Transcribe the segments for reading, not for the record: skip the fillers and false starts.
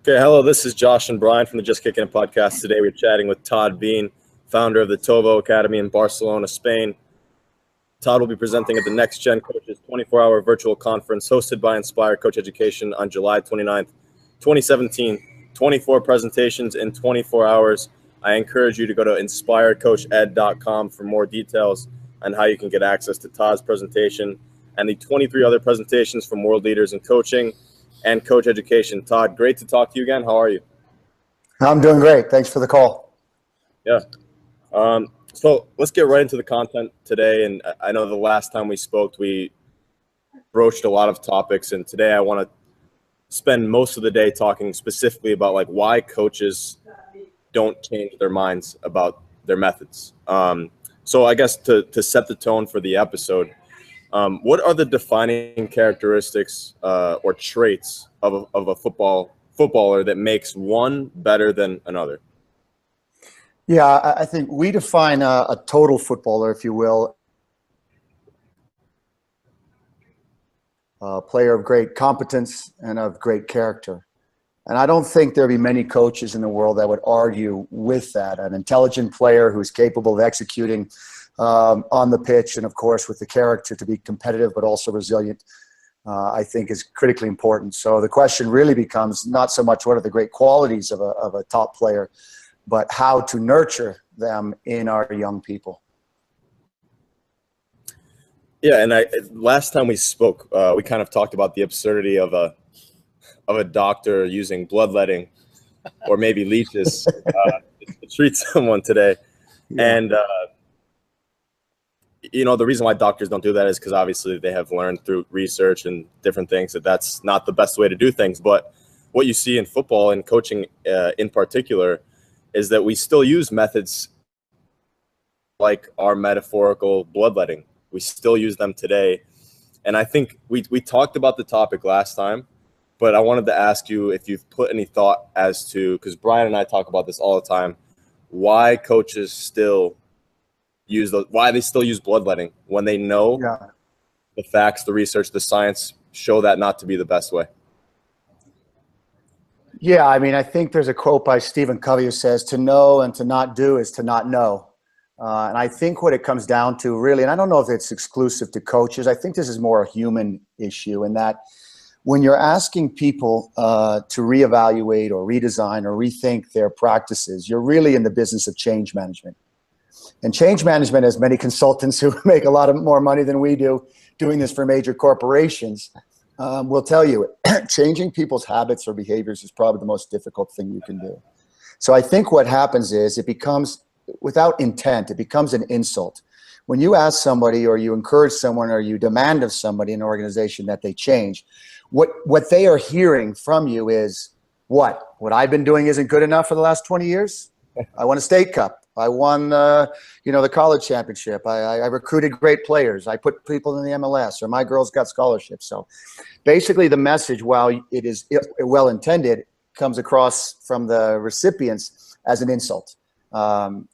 Okay, hello, this is Josh and Brian from the Justkickin podcast. Today we're chatting with Todd Beane, founder of the TOVO Academy in Barcelona, Spain. Todd will be presenting at the Next Gen Coaches 24-hour virtual conference hosted by Inspire Coach Education on July 29th, 2017. 24 presentations in 24 hours. I encourage you to go to inspirecoached.com for more details on how you can get access to Todd's presentation and the 23 other presentations from world leaders in coaching and coach education. Todd, great to talk to you again. How are you? I'm doing great. Thanks for the call. Yeah. So let's get right into the content today. And I know the last time we spoke, we broached a lot of topics. And today I want to spend most of the day talking specifically about like why coaches don't change their minds about their methods. So I guess to set the tone for the episode, what are the defining characteristics or traits of a footballer that makes one better than another? Yeah, I think we define a total footballer, if you will, a player of great competence and of great character. And I don't think there'll be many coaches in the world that would argue with that. An intelligent player who's capable of executing on the pitch and, of course, with the character to be competitive but also resilient, I think is critically important. So the question really becomes not so much what are the great qualities of a top player, but how to nurture them in our young people. Yeah, and last time we spoke, we kind of talked about the absurdity of a doctor using bloodletting or maybe leeches to treat someone today. Yeah. And you know, the reason why doctors don't do that is because obviously they have learned through research and different things that that's not the best way to do things. But what you see in football and coaching in particular is that we still use methods like our metaphorical bloodletting. We still use them today. And I think we talked about the topic last time, but I wanted to ask you if you've put any thought as to, because Brian and I talk about this all the time, why coaches still why they still use bloodletting when they know the facts, the research, the science show that not to be the best way. Yeah, I mean, I think there's a quote by Stephen Covey who says, to know and to not do is to not know. And I think what it comes down to really, and I don't know if it's exclusive to coaches, I think this is more a human issue in that when you're asking people to reevaluate or redesign or rethink their practices, you're really in the business of change management. And change management, as many consultants who make a lot of more money than we do doing this for major corporations, will tell you changing people's habits or behaviors is probably the most difficult thing you can do. So I think what happens is it becomes, without intent, it becomes an insult. When you ask somebody or you encourage someone or you demand of somebody in an organization that they change, what they are hearing from you is, what I've been doing isn't good enough for the last 20 years? I won a state cup. I won, the college championship. I recruited great players. I put people in the MLS, or my girls got scholarships. So basically the message, while it is well-intended, comes across from the recipients as an insult of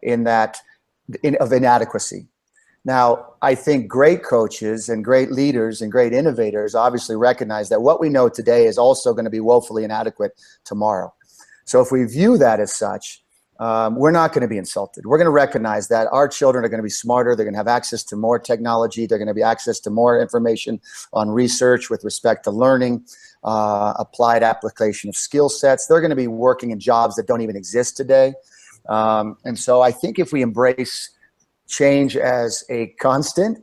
inadequacy. Now, I think great coaches and great leaders and great innovators obviously recognize that what we know today is also going to be woefully inadequate tomorrow. So if we view that as such, we're not going to be insulted. We're going to recognize that our children are going to be smarter. They're going to have access to more technology. They're going to be access to more information on research with respect to learning, applied application of skill sets. They're going to be working in jobs that don't even exist today. And so I think if we embrace change as a constant,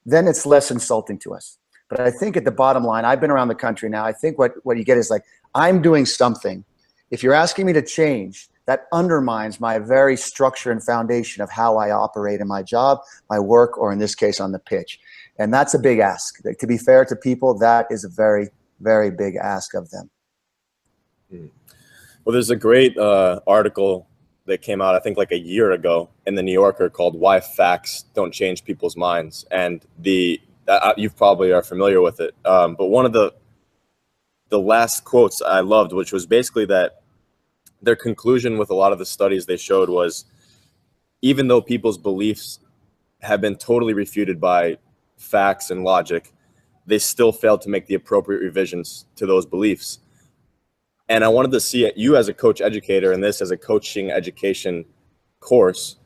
then it's less insulting to us. But I think at the bottom line, I've been around the country now. I think what you get is like, I'm doing something. If you're asking me to change, that undermines my very structure and foundation of how I operate in my job, my work, or in this case on the pitch. And that's a big ask. To be fair to people, that is a very, very big ask of them. Well, there's a great article that came out, I think like a year ago in the New Yorker called Why Facts Don't Change People's Minds. And you probably are familiar with it. But one of the last quotes I loved, which was basically that their conclusion with a lot of the studies they showed was, even though people's beliefs have been totally refuted by facts and logic, they still failed to make the appropriate revisions to those beliefs. And I wanted to see you as a coach educator and this as a coaching education course.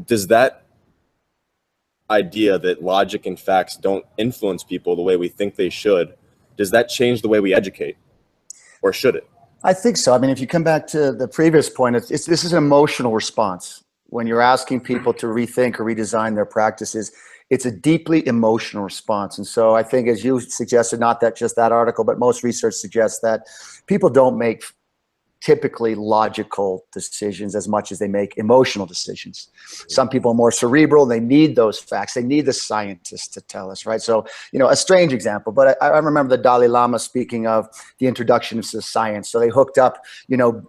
Does that idea that logic and facts don't influence people the way we think they should, does that change the way we educate, or should it? I think so. I mean, if you come back to the previous point, this is an emotional response. When you're asking people to rethink or redesign their practices, it's a deeply emotional response. And so I think, as you suggested, not that just that article, but most research suggests that people don't make typically logical decisions as much as they make emotional decisions. Some people are more cerebral. They need those facts. They need the scientists to tell us, right? So, a strange example, but I remember the Dalai Lama speaking of the introduction of science. So they hooked up,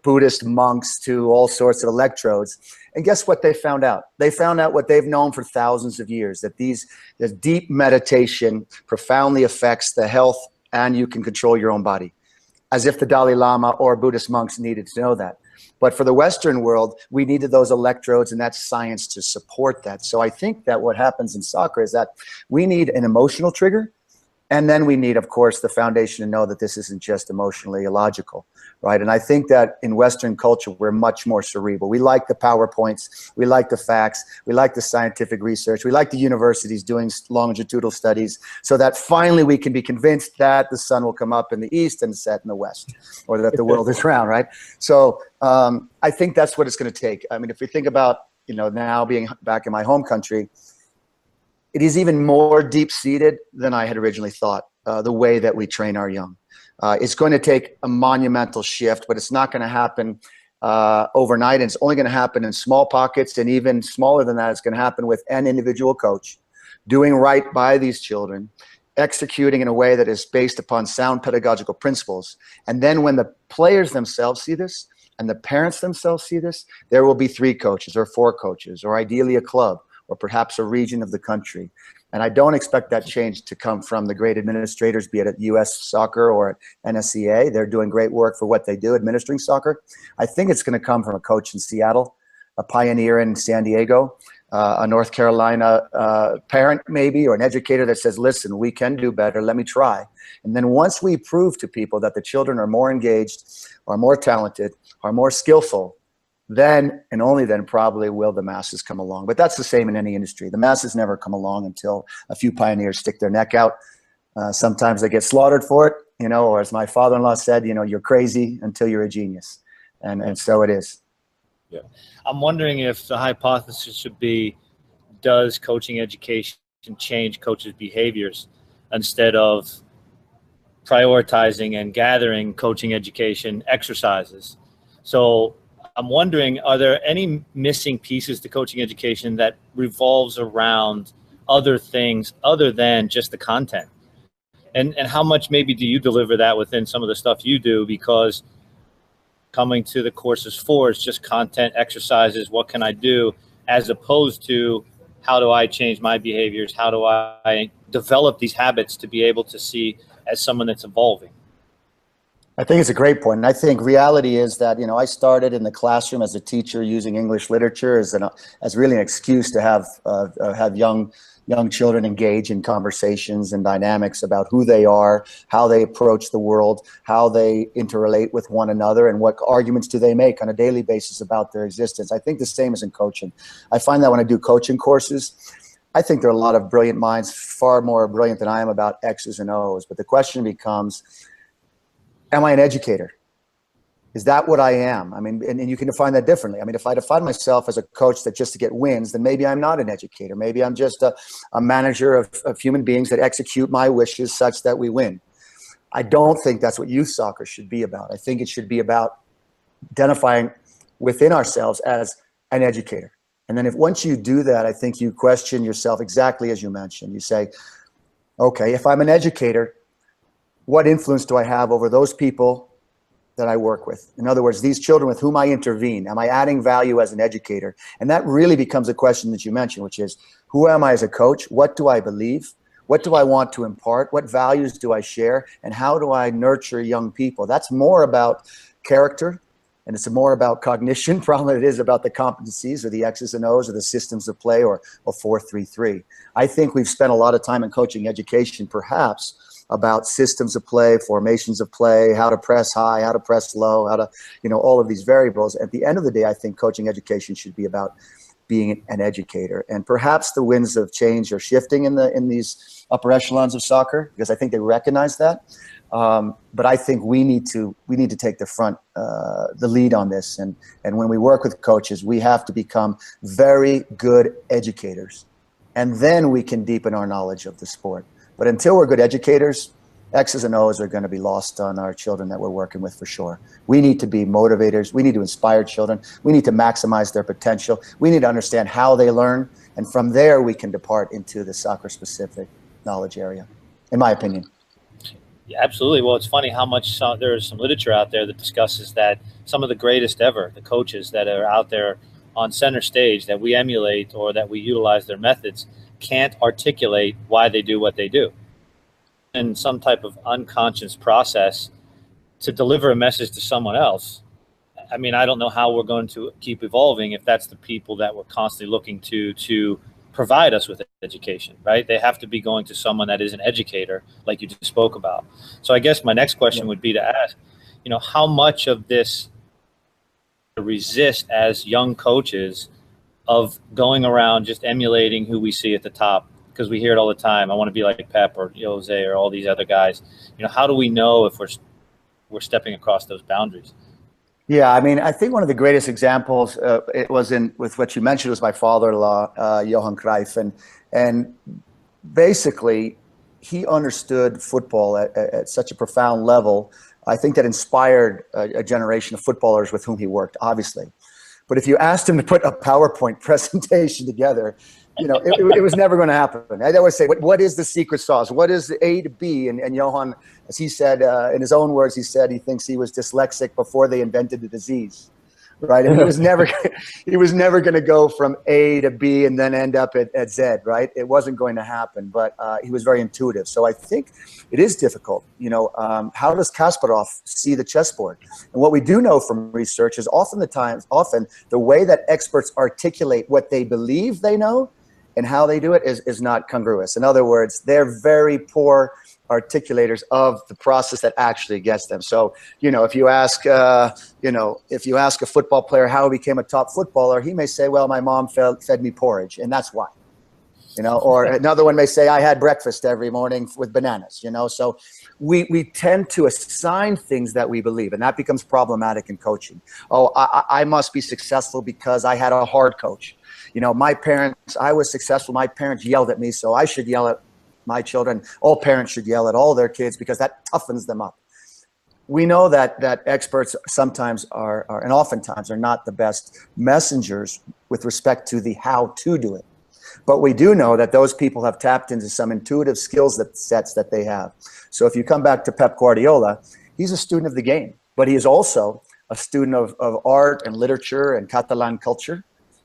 Buddhist monks to all sorts of electrodes. And guess what they found out? They found out what they've known for thousands of years, that this deep meditation profoundly affects the health, and you can control your own body. As if the Dalai Lama or Buddhist monks needed to know that. But for the Western world, we needed those electrodes and that science to support that. So I think that what happens in soccer is that we need an emotional trigger. And then we need, of course, the foundation to know that this isn't just emotionally illogical, right? And I think that in Western culture, we're much more cerebral. We like the PowerPoints. We like the facts. We like the scientific research. We like the universities doing longitudinal studies so that finally we can be convinced that the sun will come up in the east and set in the west, or that the world is round, right? So I think that's what it's going to take. I mean, if we think about, now being back in my home country, it is even more deep-seated than I had originally thought, the way that we train our young. It's going to take a monumental shift, but it's not going to happen overnight, and it's only going to happen in small pockets, and even smaller than that, it's going to happen with an individual coach doing right by these children, executing in a way that is based upon sound pedagogical principles. And then when the players themselves see this, and the parents themselves see this, there will be 3 coaches or 4 coaches, or ideally a club, or perhaps a region of the country. And I don't expect that change to come from the great administrators, be it at U.S. Soccer or at NSCA. They're doing great work for what they do, administering soccer. I think it's going to come from a coach in Seattle, a pioneer in San Diego, a North Carolina parent maybe, or an educator that says, listen, we can do better, let me try. And then once we prove to people that the children are more engaged, are more talented, are more skillful, then and only then probably will the masses come along. But that's the same in any industry. The masses never come along until a few pioneers stick their neck out. Sometimes they get slaughtered for it, or as my father-in-law said, you're crazy until you're a genius. And so it is. Yeah. I'm wondering if the hypothesis should be, does coaching education change coaches' behaviors instead of prioritizing and gathering coaching education exercises? So I'm wondering, are there any missing pieces to coaching education that revolves around other things other than just the content? And how much maybe do you deliver that within some of the stuff you do? Because coming to the courses for is just content, exercises, what can I do, as opposed to how do I change my behaviors? How do I develop these habits to be able to see as someone that's evolving? I think it's a great point. And I think reality is that, I started in the classroom as a teacher using English literature as really an excuse to have young children engage in conversations and dynamics about who they are, how they approach the world, how they interrelate with one another, and what arguments do they make on a daily basis about their existence. I think the same is in coaching. I find that when I do coaching courses, I think there are a lot of brilliant minds, far more brilliant than I am, about X's and O's. But the question becomes, am I an educator? Is that what I am? I mean, and you can define that differently. I mean, if I define myself as a coach that just to get wins, then maybe I'm not an educator. Maybe I'm just a manager of human beings that execute my wishes such that we win. I don't think that's what youth soccer should be about. I think it should be about identifying within ourselves as an educator. And then once you do that, I think you question yourself exactly as you mentioned. You say, okay, if I'm an educator, what influence do I have over those people that I work with? In other words, these children with whom I intervene, am I adding value as an educator? And that really becomes a question that you mentioned, which is, who am I as a coach? What do I believe? What do I want to impart? What values do I share? And how do I nurture young people? That's more about character, and it's more about cognition probably than it is about the competencies or the X's and O's or the systems of play or 4-3-3. I think we've spent a lot of time in coaching education perhaps about systems of play, formations of play, how to press high, how to press low, how to, all of these variables. At the end of the day, I think coaching education should be about being an educator. And perhaps the winds of change are shifting in these upper echelons of soccer, because I think they recognize that. But I think we need to take the lead on this. And when we work with coaches, we have to become very good educators, and then we can deepen our knowledge of the sport. But until we're good educators, X's and O's are going to be lost on our children that we're working with for sure. We need to be motivators. We need to inspire children. We need to maximize their potential. We need to understand how they learn. And from there, we can depart into the soccer-specific knowledge area, in my opinion. Yeah, absolutely. Well, it's funny how much there's some literature out there that discusses that some of the greatest ever, the coaches that are out there on center stage that we emulate or that we utilize their methods, can't articulate why they do what they do. In some type of unconscious process to deliver a message to someone else. I mean, I don't know how we're going to keep evolving if that's the people that we're constantly looking to provide us with education, right? They have to be going to someone that is an educator, like you just spoke about. So I guess my next question would be to ask, how much of this resist as young coaches of going around just emulating who we see at the top? Because we hear it all the time. I want to be like Pep or Jose or all these other guys. How do we know if we're stepping across those boundaries? Yeah, I mean, I think one of the greatest examples it was with what you mentioned was my father-in-law, Johan Cruyff, and basically he understood football at such a profound level. I think that inspired a generation of footballers with whom he worked, obviously. But if you asked him to put a PowerPoint presentation together, it was never going to happen. I always say, what is the secret sauce? What is the A to B? And Johan, as he said, in his own words, he said he thinks he was dyslexic before they invented the disease, right? And he was never going to go from A to B and then end up at Z, right? It wasn't going to happen, but he was very intuitive. So I think it is difficult. How does Kasparov see the chessboard? And what we do know from research is often the way that experts articulate what they believe they know and how they do it is not congruous. In other words, they're very poor articulators of the process that actually gets them. So, if you ask a football player how he became a top footballer, he may say, well, my mom fed me porridge, and that's why. Or another one may say, I had breakfast every morning with bananas, So we tend to assign things that we believe, and that becomes problematic in coaching. Oh, I must be successful because I had a hard coach. I was successful. My parents yelled at me, so I should yell at my children. All parents should yell at all their kids because that toughens them up. We know that experts sometimes are and oftentimes are not the best messengers with respect to the how to do it. But we do know that those people have tapped into some intuitive skills sets that they have. So if you come back to Pep Guardiola, he's a student of the game, but he is also a student of art and literature and Catalan culture.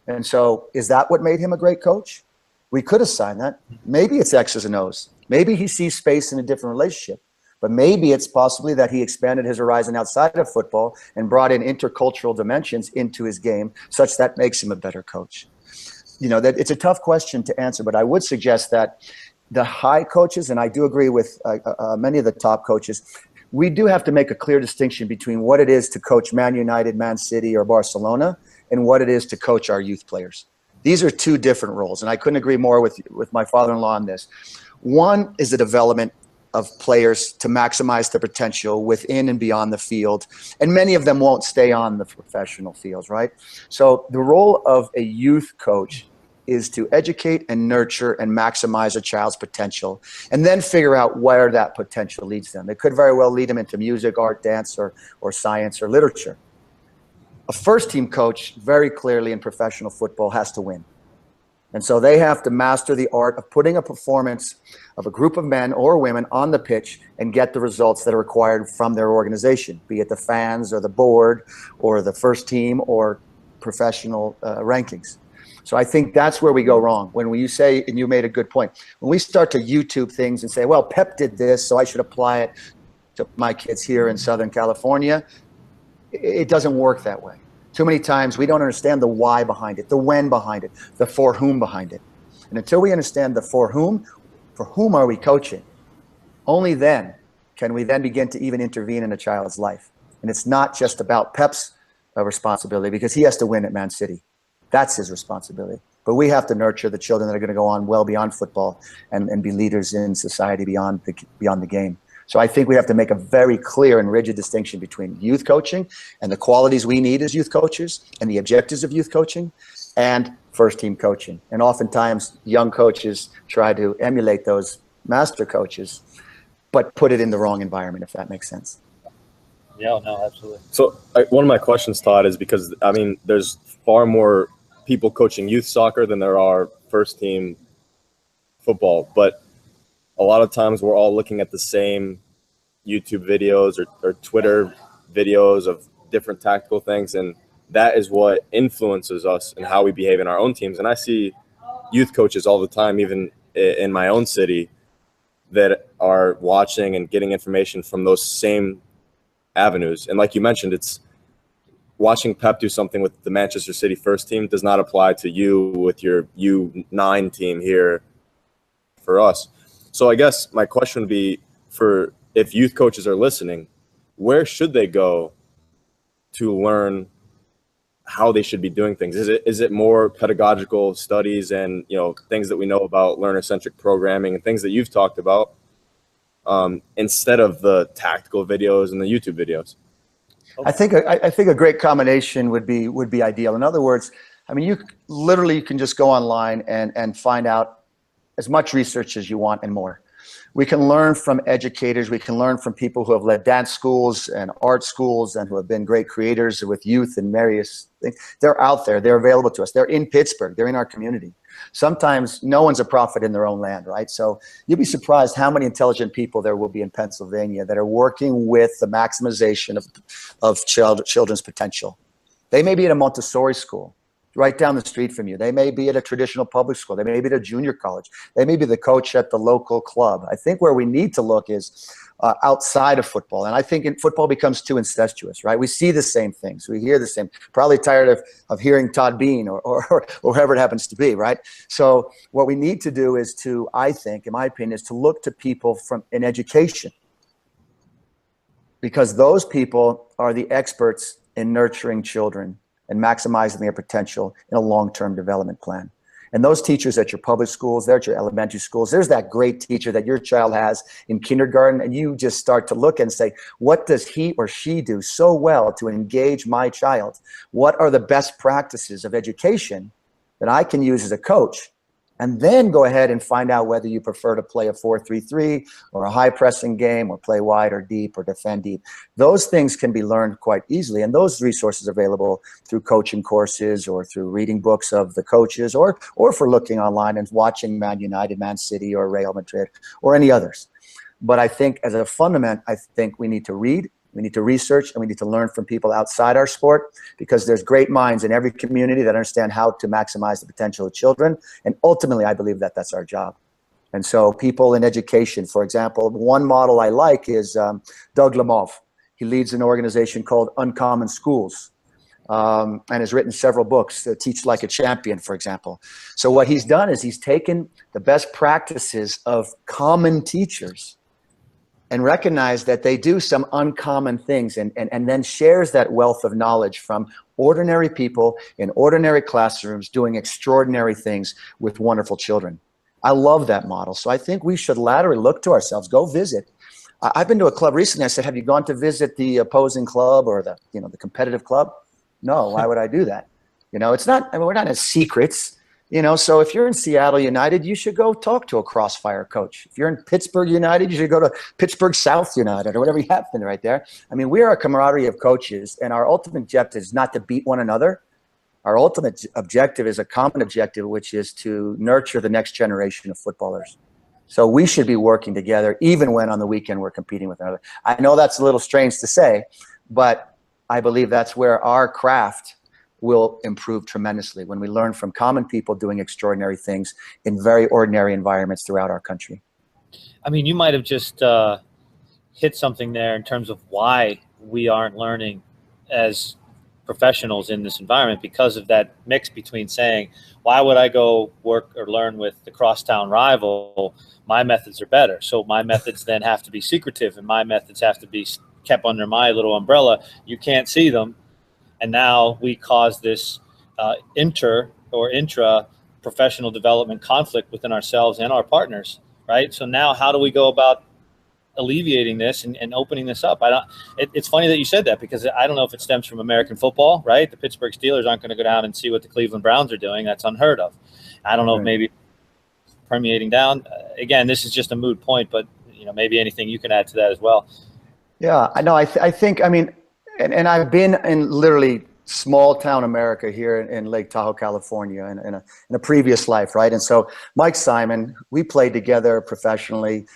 And so is that what made him a great coach? We could assign that. Maybe it's X's and O's. Maybe he sees space in a different relationship. But maybe it's possibly that he expanded his horizon outside of football and brought in intercultural dimensions into his game, such that makes him a better coach. That it's a tough question to answer, but I would suggest that the high coaches, and I do agree with many of the top coaches, we do have to make a clear distinction between what it is to coach Man United, Man City, or Barcelona, and what it is to coach our youth players. These are two different roles, and I couldn't agree more with my father-in-law on this. One is the development of players to maximize their potential within and beyond the field, and many of them won't stay on the professional fields, right? So the role of a youth coach is to educate and nurture and maximize a child's potential, and then figure out where that potential leads them. It could very well lead them into music, art, dance, or science or literature. A first-team coach, very clearly in professional football, has to win. And so they have to master the art of putting a performance of a group of men or women on the pitch and get the results that are required from their organization, be it the fans or the board or the first team or professional rankings. So I think that's where we go wrong. When you say, and you made a good point, when we start to YouTube things and say, well, Pep did this, so I should apply it to my kids here in Southern California, it doesn't work that way. Too many times we don't understand the why behind it, the when behind it, the for whom behind it. And until we understand the for whom are we coaching? Only then can we then begin to even intervene in a child's life. And it's not just about Pep's responsibility, because he has to win at Man City. That's his responsibility. But we have to nurture the children that are going to go on well beyond football and be leaders in society beyond the game. So I think we have to make a very clear and rigid distinction between youth coaching and the qualities we need as youth coaches and the objectives of youth coaching and first team coaching. And oftentimes young coaches try to emulate those master coaches, but put it in the wrong environment, if that makes sense. Yeah, no, absolutely. So one of my questions, Todd, is because, I mean, there's far more people coaching youth soccer than there are first team football. But a lot of times we're all looking at the same YouTube videos or Twitter videos of different tactical things. And that is what influences us and how we behave in our own teams. And I see youth coaches all the time, even in my own city, that are watching and getting information from those same avenues. And like you mentioned, it's watching Pep do something with the Manchester City first team does not apply to you with your U9 team here for us. So I guess my question would be, for if youth coaches are listening, where should they go to learn how they should be doing things? Is it more pedagogical studies and, you know, things that we know about learner-centric programming and things that you've talked about, instead of the tactical videos and the YouTube videos? I think a great combination would be ideal. In other words, I mean, you literally can just go online and find out as much research as you want and more. We can learn from educators. We can learn from people who have led dance schools and art schools and who have been great creators with youth and various things. They're out there. They're available to us. They're in Pittsburgh. They're in our community. Sometimes no one's a prophet in their own land, right? So you'd be surprised how many intelligent people there will be in Pennsylvania that are working with the maximization of children's potential. They may be at a Montessori school right down the street from you. They may be at a traditional public school. They may be at a junior college. They may be the coach at the local club. I think where we need to look is outside of football. And I think football becomes too incestuous, right? We see the same things. We hear the same. Probably tired of hearing Todd Beane or whoever it happens to be, right? So what we need to do is to, I think, in my opinion, is to look to people in education, because those people are the experts in nurturing children and maximizing their potential in a long-term development plan. And those teachers at your public schools, they're at your elementary schools, there's that great teacher that your child has in kindergarten, and you just start to look and say, what does he or she do so well to engage my child? What are the best practices of education that I can use as a coach? And then go ahead and find out whether you prefer to play a 4-3-3 or a high pressing game, or play wide or deep or defend deep. Those things can be learned quite easily, and those resources are available through coaching courses or through reading books of the coaches, or for looking online and watching Man United, Man City, or Real Madrid, or any others. But I think as a fundament, I think we need to read, we need to research, and we need to learn from people outside our sport, because there's great minds in every community that understand how to maximize the potential of children. And ultimately, I believe that that's our job. And so people in education, for example, one model I like is Doug Lemov. He leads an organization called Uncommon Schools, and has written several books, Teach Like a Champion, for example. So what he's done is he's taken the best practices of common teachers and recognize that they do some uncommon things, and then shares that wealth of knowledge from ordinary people in ordinary classrooms doing extraordinary things with wonderful children. I love that model. So I think we should laterally look to ourselves, go visit. I've been to a club recently. I said, have you gone to visit the opposing club or the competitive club? No, why would I do that? It's not, I mean, we're not in secrets. So if you're in Seattle United, you should go talk to a Crossfire coach. If you're in Pittsburgh United, you should go to Pittsburgh South United or whatever you happen right there. I mean, we are a camaraderie of coaches, and our ultimate objective is not to beat one another. Our ultimate objective is a common objective, which is to nurture the next generation of footballers. So we should be working together, even when on the weekend we're competing with another. I know that's a little strange to say, but I believe that's where our craft will improve tremendously, when we learn from common people doing extraordinary things in very ordinary environments throughout our country. I mean, you might have just hit something there in terms of why we aren't learning as professionals in this environment because of that mix between saying, why would I go work or learn with the crosstown rival? My methods are better. So my methods then have to be secretive, and my methods have to be kept under my little umbrella. You can't see them. And now we cause this intra professional development conflict within ourselves and our partners, right? So now how do we go about alleviating this and opening this up? It's funny that you said that, because I don't know if it stems from American football, right? The Pittsburgh Steelers aren't going to go down and see what the Cleveland Browns are doing. That's unheard of. I don't know if maybe permeating down. Again, this is just a moot point, but maybe anything you can add to that as well. Yeah, I know. I think, I mean, and I've been in literally small town America here in Lake Tahoe, California, in a previous life, right? And so Mike Simon, we played together professionally.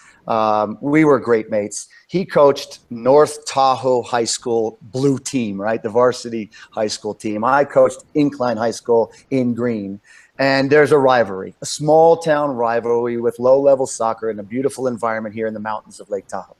We were great mates. He coached North Tahoe High School blue team, right? The varsity high school team. I coached Incline High School in green. And there's a rivalry, a small town rivalry with low-level soccer in a beautiful environment here in the mountains of Lake Tahoe.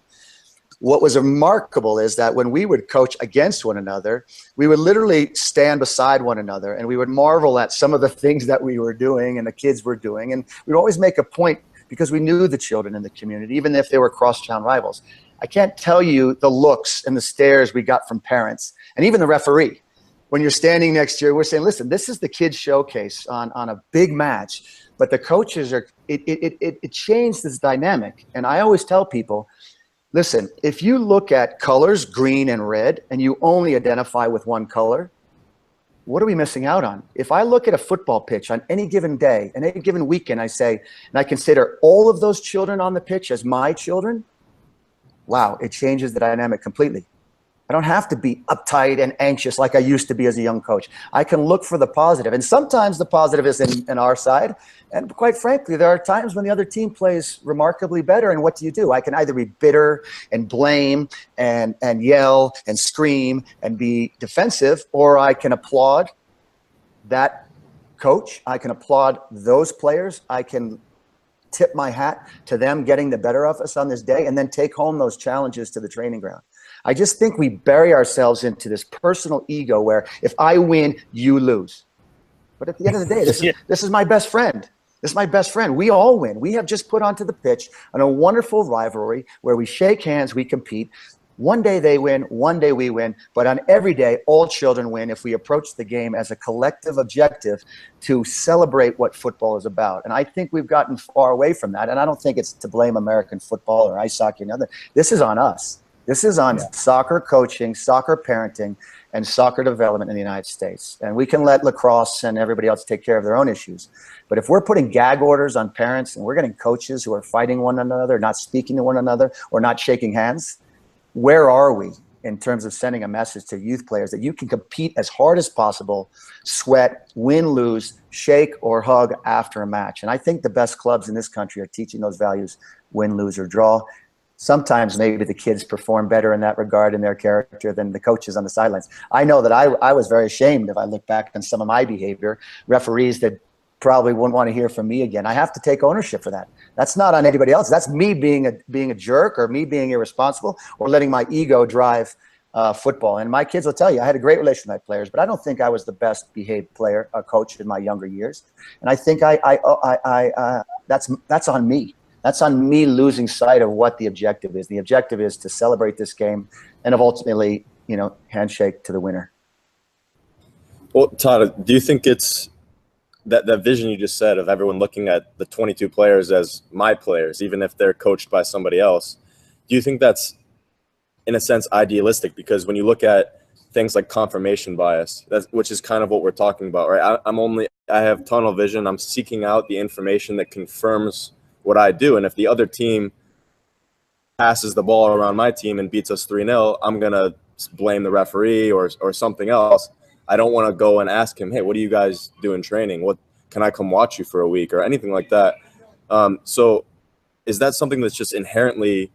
What was remarkable is that when we would coach against one another, we would literally stand beside one another and we would marvel at some of the things that we were doing and the kids were doing. And we'd always make a point, because we knew the children in the community, even if they were cross-town rivals. I can't tell you the looks and the stares we got from parents and even the referee. When you're standing next to you, we're saying, listen, this is the kids' showcase on a big match, but the coaches are, it changed this dynamic. And I always tell people, listen, if you look at colors, green and red, and you only identify with one color, what are we missing out on? If I look at a football pitch on any given day, and any given weekend, I say, and I consider all of those children on the pitch as my children, wow, it changes the dynamic completely. I don't have to be uptight and anxious like I used to be as a young coach. I can look for the positive. And sometimes the positive is in our side. And quite frankly, there are times when the other team plays remarkably better. And what do? I can either be bitter and blame and yell and scream and be defensive, or I can applaud that coach. I can applaud those players. I can tip my hat to them getting the better of us on this day, and then take home those challenges to the training ground. I just think we bury ourselves into this personal ego where if I win, you lose. But at the end of the day, this is my best friend. This is my best friend. We all win. We have just put onto the pitch on a wonderful rivalry where we shake hands, we compete. One day they win, one day we win, but on every day, all children win if we approach the game as a collective objective to celebrate what football is about. And I think we've gotten far away from that. And I don't think it's to blame American football or ice hockey and other. This is on us. This is on soccer coaching, soccer parenting, and soccer development in the United States. And we can let lacrosse and everybody else take care of their own issues. But if we're putting gag orders on parents and we're getting coaches who are fighting one another, not speaking to one another, or not shaking hands, where are we in terms of sending a message to youth players that you can compete as hard as possible, sweat, win, lose, shake, or hug after a match? And I think the best clubs in this country are teaching those values, win, lose, or draw. Sometimes maybe the kids perform better in that regard in their character than the coaches on the sidelines. I know that I was very ashamed if I look back on some of my behavior, referees that probably wouldn't want to hear from me again. I have to take ownership for that. That's not on anybody else. That's me being a jerk, or me being irresponsible, or letting my ego drive football. And my kids will tell you, I had a great relationship with my players, but I don't think I was the best behaved player, coach in my younger years. And I think that's on me. That's on me losing sight of what the objective is. The objective is to celebrate this game and of ultimately, handshake to the winner. Well, Todd, do you think it's that vision you just said of everyone looking at the 22 players as my players, even if they're coached by somebody else? Do you think that's, in a sense, idealistic? Because when you look at things like confirmation bias, which is kind of what we're talking about, right? I have tunnel vision. I'm seeking out the information that confirms what I do. And if the other team passes the ball around my team and beats us 3-0, I'm going to blame the referee or something else. I don't want to go and ask him, hey, what do you guys do in training? What can I come watch you for a week or anything like that? So is that something that's just inherently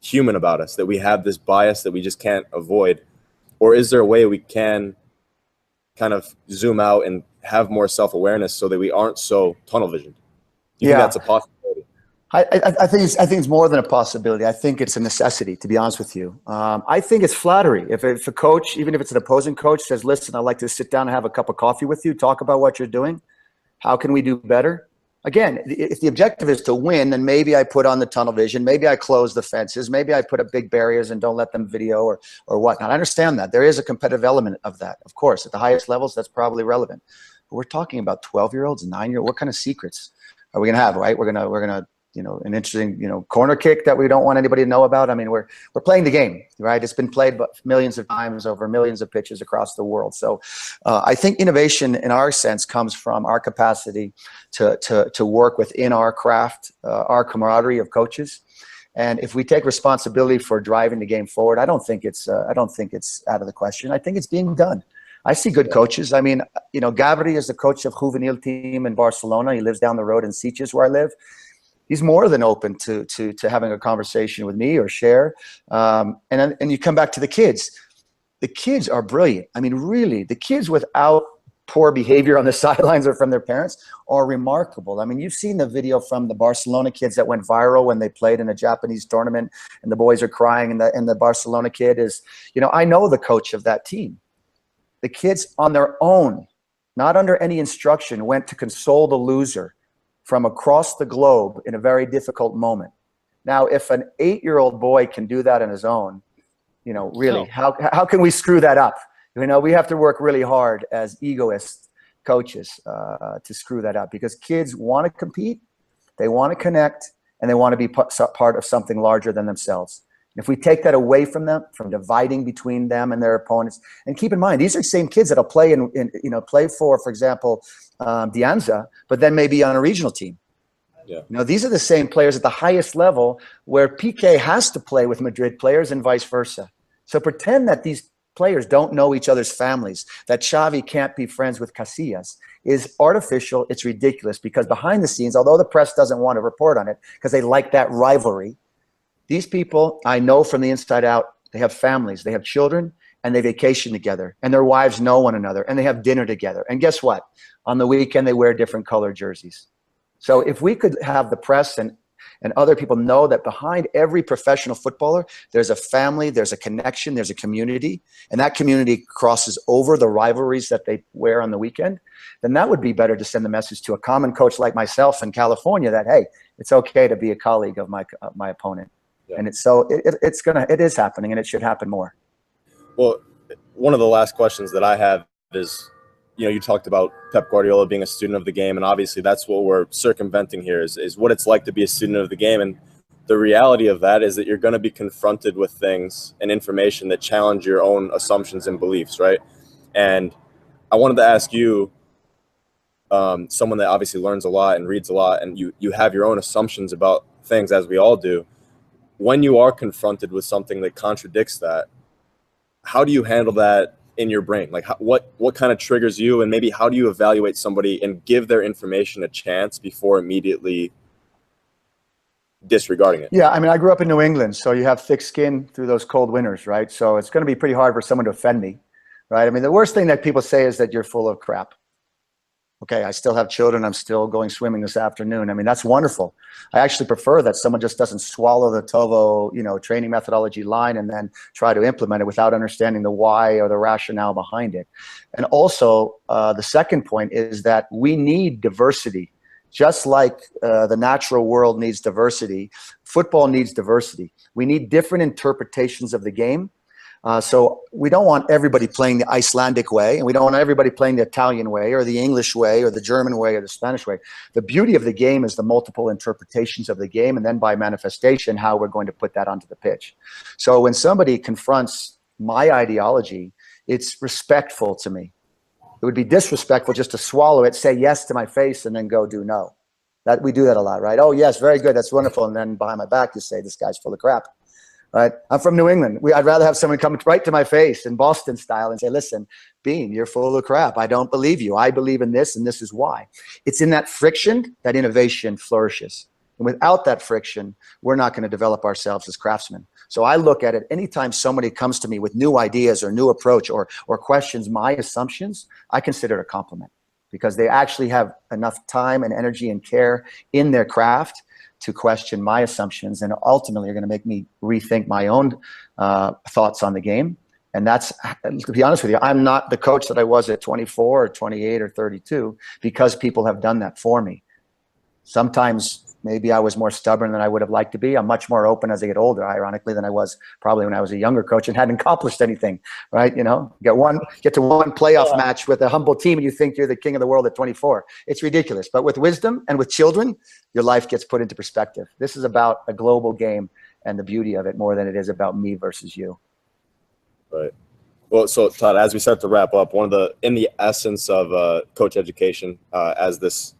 human about us, that we have this bias that we just can't avoid? Or is there a way we can kind of zoom out and have more self-awareness so that we aren't so tunnel visioned? Do you think that's a possibility? I think it's more than a possibility. I think it's a necessity, to be honest with you. I think it's flattery. If a coach, even if it's an opposing coach, says, listen, I'd like to sit down and have a cup of coffee with you, talk about what you're doing. How can we do better? Again, if the objective is to win, then maybe I put on the tunnel vision. Maybe I close the fences. Maybe I put up big barriers and don't let them video or whatnot. I understand that. There is a competitive element of that. Of course, at the highest levels, that's probably relevant. But we're talking about 12-year-olds, 9-year-olds. What kind of secrets are we going to have, right? We're gonna an interesting, corner kick that we don't want anybody to know about. I mean, we're playing the game, right? It's been played millions of times over millions of pitches across the world. So I think innovation in our sense comes from our capacity to work within our craft, our camaraderie of coaches. And if we take responsibility for driving the game forward, I don't think it's out of the question. I think it's being done. I see good coaches. I mean, Gabri is the coach of juvenil team in Barcelona. He lives down the road in Sitges, where I live. He's more than open to having a conversation with me or share. And you come back to the kids. The kids are brilliant. I mean, really, the kids without poor behavior on the sidelines or from their parents are remarkable. I mean, you've seen the video from the Barcelona kids that went viral when they played in a Japanese tournament and the boys are crying and the Barcelona kid is, I know the coach of that team. The kids on their own, not under any instruction, went to console the loser from across the globe in a very difficult moment. Now, if an 8-year-old boy can do that on his own, really, how can we screw that up? We have to work really hard as egoist coaches to screw that up, because kids want to compete, they want to connect, and they want to be part of something larger than themselves. If we take that away from them, from dividing between them and their opponents, and keep in mind, these are the same kids that'll play play for example, Dianza, but then maybe on a regional team. Yeah. These are the same players at the highest level where PK has to play with Madrid players and vice versa. So pretend that these players don't know each other's families, that Xavi can't be friends with Casillas is artificial. It's ridiculous, because behind the scenes, although the press doesn't want to report on it because they like that rivalry, these people, I know from the inside out, they have families, they have children, and they vacation together, and their wives know one another, and they have dinner together. And guess what? On the weekend, they wear different colored jerseys. So if we could have the press and other people know that behind every professional footballer, there's a family, there's a connection, there's a community, and that community crosses over the rivalries that they wear on the weekend, then that would be better to send the message to a common coach like myself in California that, hey, it's okay to be a colleague of my opponent. Yeah. And it is happening, and it should happen more. Well, one of the last questions that I have is, you talked about Pep Guardiola being a student of the game, and obviously that's what we're circumventing here is what it's like to be a student of the game. And the reality of that is that you're going to be confronted with things and information that challenge your own assumptions and beliefs, right? And I wanted to ask you, someone that obviously learns a lot and reads a lot, and you have your own assumptions about things, as we all do. When you are confronted with something that contradicts that, how do you handle that in your brain? Like what kind of triggers you, and maybe how do you evaluate somebody and give their information a chance before immediately disregarding it? Yeah, I mean, I grew up in New England, so you have thick skin through those cold winters, right? So it's going to be pretty hard for someone to offend me, right? I mean, the worst thing that people say is that you're full of crap. Okay, I still have children. I'm still going swimming this afternoon. I mean, that's wonderful. I actually prefer that someone just doesn't swallow the TOVO, training methodology line and then try to implement it without understanding the why or the rationale behind it. And also, the second point is that we need diversity. Just like the natural world needs diversity, football needs diversity. We need different interpretations of the game. So we don't want everybody playing the Icelandic way, and we don't want everybody playing the Italian way or the English way or the German way or the Spanish way. The beauty of the game is the multiple interpretations of the game, and then by manifestation, how we're going to put that onto the pitch. So when somebody confronts my ideology, it's respectful to me. It would be disrespectful just to swallow it, say yes to my face, and then go do no. That we do that a lot, right? Oh, yes, very good, that's wonderful. And then behind my back, you say, this guy's full of crap. Right? I'm from New England. I'd rather have someone come right to my face in Boston style and say, listen, Beane, you're full of crap. I don't believe you. I believe in this, and this is why. It's in that friction that innovation flourishes. And without that friction, we're not going to develop ourselves as craftsmen. So I look at it, anytime somebody comes to me with new ideas or new approach or questions my assumptions, I consider it a compliment. because they actually have enough time and energy and care in their craft to question my assumptions, and ultimately are going to make me rethink my own thoughts on the game. And that's, to be honest with you, I'm not the coach that I was at 24 or 28 or 32 because people have done that for me. Sometimes maybe I was more stubborn than I would have liked to be. I'm much more open as I get older, ironically, than I was probably when I was a younger coach and hadn't accomplished anything, right? You know, get to one playoff match with a humble team and you think you're the king of the world at 24. It's ridiculous. But with wisdom and with children, your life gets put into perspective. This is about a global game and the beauty of it more than it is about me versus you. Right. Well, so Todd, as we start to wrap up, in the essence of coach education, as this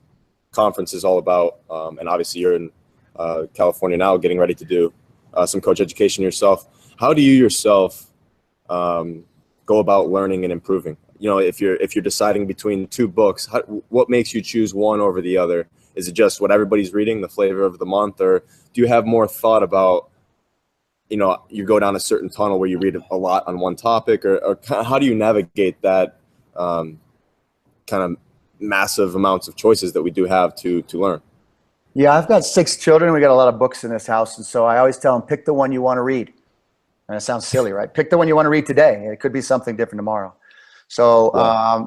conference is all about, and obviously you're in California now, getting ready to do some coach education yourself. How do you yourself go about learning and improving? You know, if you're deciding between two books, what makes you choose one over the other? Is it just what everybody's reading, the flavor of the month, or do you have more thought about, you know, you go down a certain tunnel where you read a lot on one topic, or how do you navigate that kind of massive amounts of choices that we do have to learn? Yeah, I've got 6 children. We got a lot of books in this house. And so I always tell them, pick the one you want to read. And it sounds silly, right? Pick the one you want to read today. It could be something different tomorrow. So,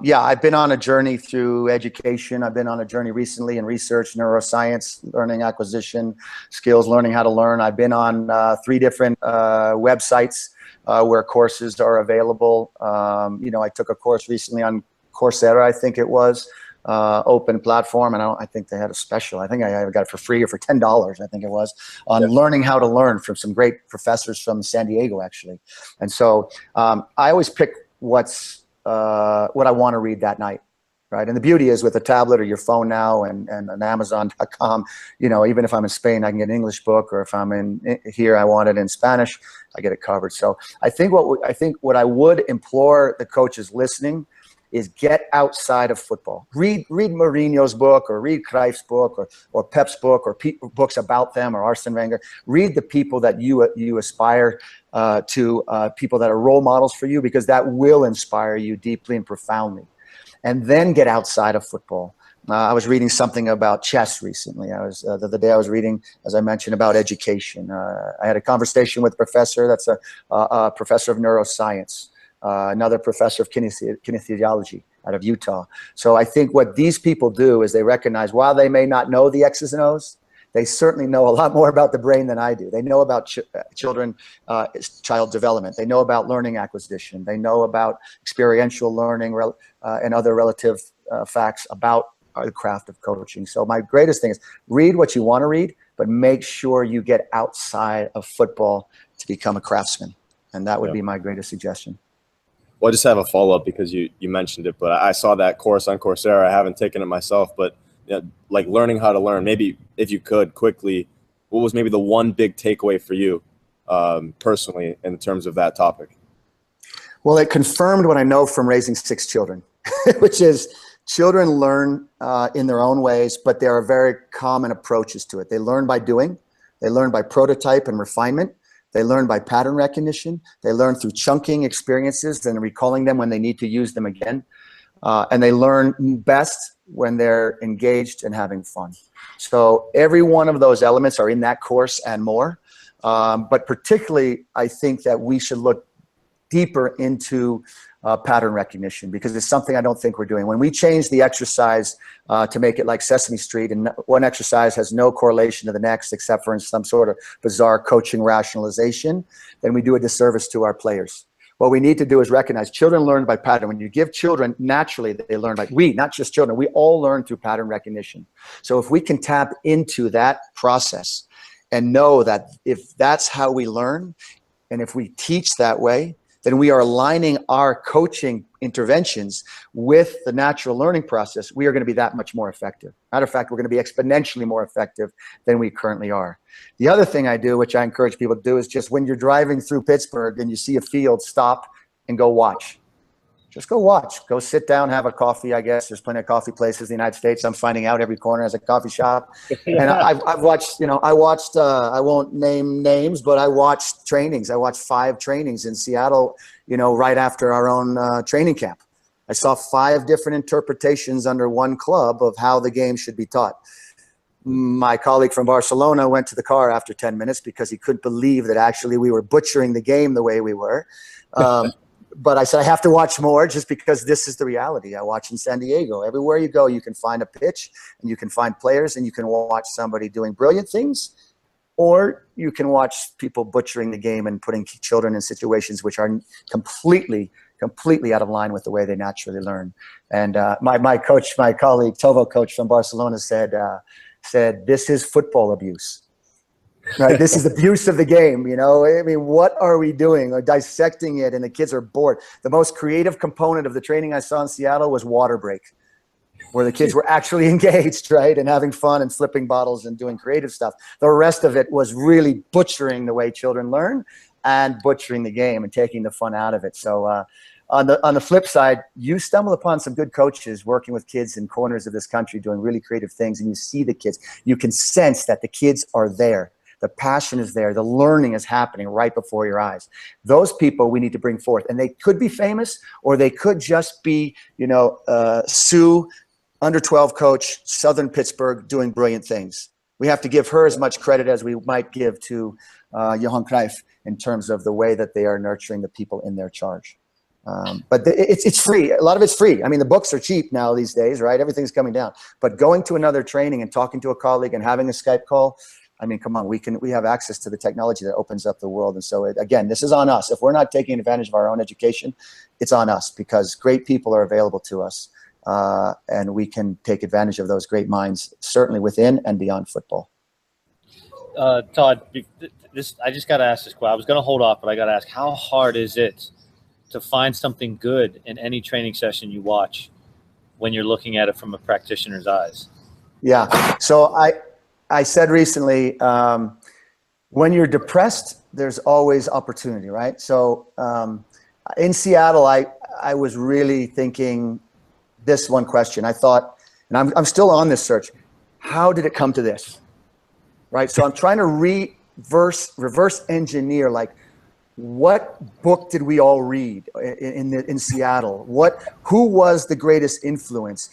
yeah, I've been on a journey through education. I've been on a journey recently in research, neuroscience, learning acquisition, skills, learning how to learn. I've been on 3 different websites where courses are available. You know, I took a course recently on Coursera, I think it was, open platform. And I think they had a special. I think I got it for free or for $10, I think it was, on learning how to learn from some great professors from San Diego, actually. And so I always pick what I want to read that night, right? And the beauty is with a tablet or your phone now and an Amazon.com, you know, even if I'm in Spain, I can get an English book, or if I'm in here, I want it in Spanish, I get it covered. So I think what I would implore the coaches listening is get outside of football. Read Mourinho's book, or read Cruyff's book, or Pep's book, or books about them, or Arsene Wenger. Read the people that you aspire to, people that are role models for you, because that will inspire you deeply and profoundly. And then get outside of football. I was reading something about chess recently. I was the other day I was reading, as I mentioned, about education. I had a conversation with a professor that's a professor of neuroscience. Another professor of kinesiology out of Utah. So I think what these people do is they recognize, while they may not know the X's and O's, they certainly know a lot more about the brain than I do. They know about child development. They know about learning acquisition. They know about experiential learning and other relative facts about the craft of coaching. So my greatest thing is read what you want to read, but make sure you get outside of football to become a craftsman. And that would be my greatest suggestion. Well, I just have a follow-up because you mentioned it, but I saw that course on Coursera. I haven't taken it myself, but you know, like learning how to learn, maybe if you could quickly, what was maybe the one big takeaway for you personally in terms of that topic? Well, it confirmed what I know from raising 6 children, which is children learn in their own ways, but there are very common approaches to it. They learn by doing. They learn by prototype and refinement. They learn by pattern recognition. They learn through chunking experiences and recalling them when they need to use them again. And they learn best when they're engaged and having fun. So every one of those elements are in that course and more. But particularly, I think that we should look deeper into pattern recognition, because it's something I don't think we're doing. When we change the exercise to make it like Sesame Street, and one exercise has no correlation to the next except for in some sort of bizarre coaching rationalization, then we do a disservice to our players. What we need to do is recognize children learn by pattern. When you give children, naturally they learn by, not just children, we all learn through pattern recognition. So if we can tap into that process and know that if that's how we learn, and if we teach that way, then we are aligning our coaching interventions with the natural learning process. We are going to be that much more effective. Matter of fact, we're going to be exponentially more effective than we currently are. The other thing I do, which I encourage people to do, is just when you're driving through Pittsburgh and you see a field, stop and go watch. Just go watch. Go sit down, have a coffee, I guess. There's plenty of coffee places in the United States. I'm finding out every corner has a coffee shop. And I've watched, I won't name names, but I watched trainings. I watched 5 trainings in Seattle, right after our own training camp. I saw 5 different interpretations under one club of how the game should be taught. My colleague from Barcelona went to the car after 10 minutes because he couldn't believe that actually we were butchering the game the way we were. But I said, I have to watch more just because this is the reality. I watch in San Diego. Everywhere you go, you can find a pitch and you can find players and you can watch somebody doing brilliant things, or you can watch people butchering the game and putting children in situations which are completely out of line with the way they naturally learn. And my colleague, TOVO coach from Barcelona said, this is football abuse, right? This is abuse of the game. You know, I mean, what are we doing? Or dissecting it, and the kids are bored. The most creative component of the training I saw in Seattle was water break, where the kids were actually engaged, right? And having fun and flipping bottles and doing creative stuff. The rest of it was really butchering the way children learn and butchering the game and taking the fun out of it. So, on the flip side, you stumble upon some good coaches working with kids in corners of this country doing really creative things, and you see the kids. You can sense that the kids are there. The passion is there. The learning is happening right before your eyes. Those people we need to bring forth, and they could be famous, or they could just be, you know, Sue, under-12 coach, Southern Pittsburgh, doing brilliant things. We have to give her as much credit as we might give to Johan Cruyff in terms of the way that they are nurturing the people in their charge. But it's free. A lot of it's free. I mean, the books are cheap now these days, right? Everything's coming down. But going to another training and talking to a colleague and having a Skype call, I mean, come on, we have access to the technology that opens up the world. And so, again, this is on us. If we're not taking advantage of our own education, it's on us, because great people are available to us. And we can take advantage of those great minds, certainly within and beyond football. Todd, I just got to ask this question. I was going to hold off, but I got to ask, how hard is it to find something good in any training session you watch when you're looking at it from a practitioner's eyes? Yeah. So I said recently, when you're depressed, there's always opportunity, right? So in Seattle, I was really thinking this one question. I thought, and I'm still on this search, how did it come to this, right? So I'm trying to reverse engineer, like, what book did we all read in Seattle? Who was the greatest influence?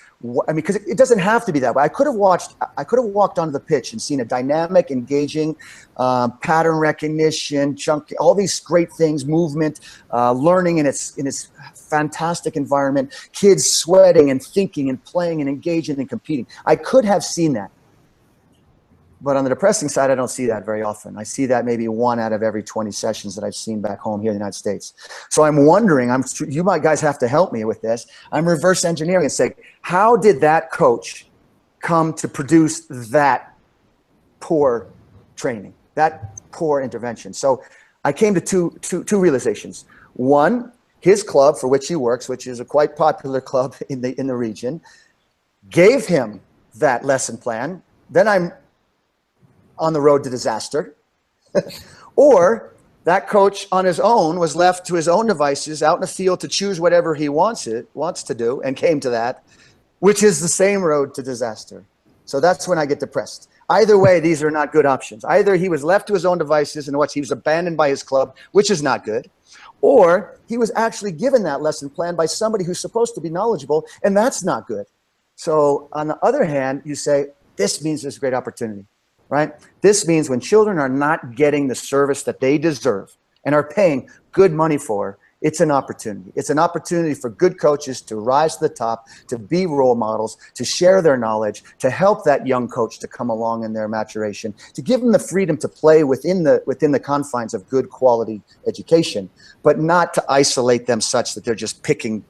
I mean, because it doesn't have to be that way. I could have walked onto the pitch and seen a dynamic, engaging, pattern recognition, all these great things, movement, learning in its fantastic environment, kids sweating and thinking and playing and engaging and competing. I could have seen that. But on the depressing side, I don't see that very often. I see that maybe 1 out of every 20 sessions that I've seen back home here in the United States. So I'm wondering, you might guys have to help me with this. I'm reverse engineering and saying, how did that coach come to produce that poor training, that poor intervention? So I came to two realizations. One, his club for which he works, which is a quite popular club in the region, gave him that lesson plan. Then I'm on the road to disaster. Or that coach on his own was left to his own devices out in the field to choose whatever he wants to do, and came to that, which is the same road to disaster. So that's when I get depressed. Either way, these are not good options. Either he was left to his own devices and he was abandoned by his club, which is not good, or he was actually given that lesson plan by somebody who's supposed to be knowledgeable, and that's not good. So on the other hand, you say, this means there's a great opportunity. Right? This means when children are not getting the service that they deserve and are paying good money for, it's an opportunity. It's an opportunity for good coaches to rise to the top, to be role models, to share their knowledge, to help that young coach to come along in their maturation, to give them the freedom to play within the confines of good quality education, but not to isolate them such that they're just picking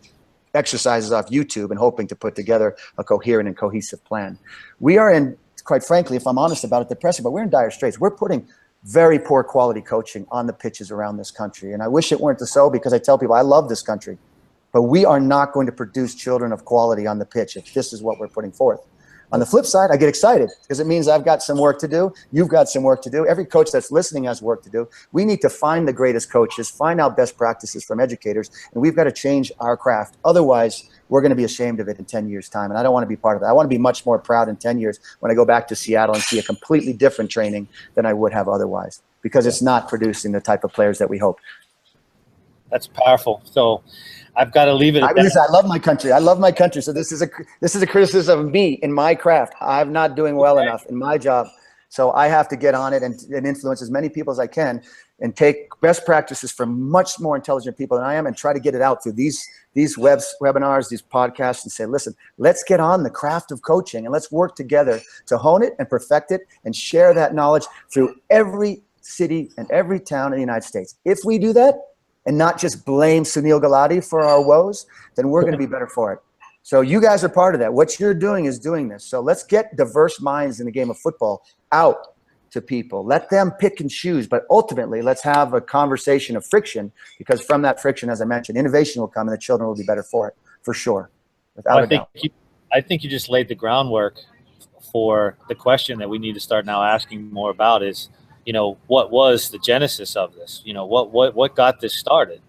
exercises off YouTube and hoping to put together a coherent and cohesive plan. We are in, quite frankly, if I'm honest about it, depressing, but we're in dire straits. We're putting very poor quality coaching on the pitches around this country. And I wish it weren't so, because I tell people I love this country, but we are not going to produce children of quality on the pitch if this is what we're putting forth. On the flip side, I get excited because it means I've got some work to do. You've got some work to do. Every coach that's listening has work to do. We need to find the greatest coaches, find out best practices from educators, and we've got to change our craft. Otherwise, we're going to be ashamed of it in 10 years' time, and I don't want to be part of that. I want to be much more proud in 10 years when I go back to Seattle and see a completely different training than I would have otherwise, because it's not producing the type of players that we hope. That's powerful. So I've got to leave it at that. I love my country. I love my country. So this is a criticism of me in my craft. I'm not doing well enough in my job. So I have to get on it and influence as many people as I can and take best practices from much more intelligent people than I am and try to get it out through these webinars, these podcasts, and say, listen, let's get on the craft of coaching and let's work together to hone it and perfect it and share that knowledge through every city and every town in the United States. If we do that and not just blame Sunil Gulati for our woes, then we're going to be better for it. So you guys are part of that. What you're doing is doing this. So let's get diverse minds in the game of football out to people. Let them pick and choose, but ultimately let's have a conversation of friction, because from that friction, as I mentioned, innovation will come and the children will be better for it, for sure, without a doubt. I think you just laid the groundwork for the question that we need to start now asking more about is, you know, what was the genesis of this? You know, what got this started,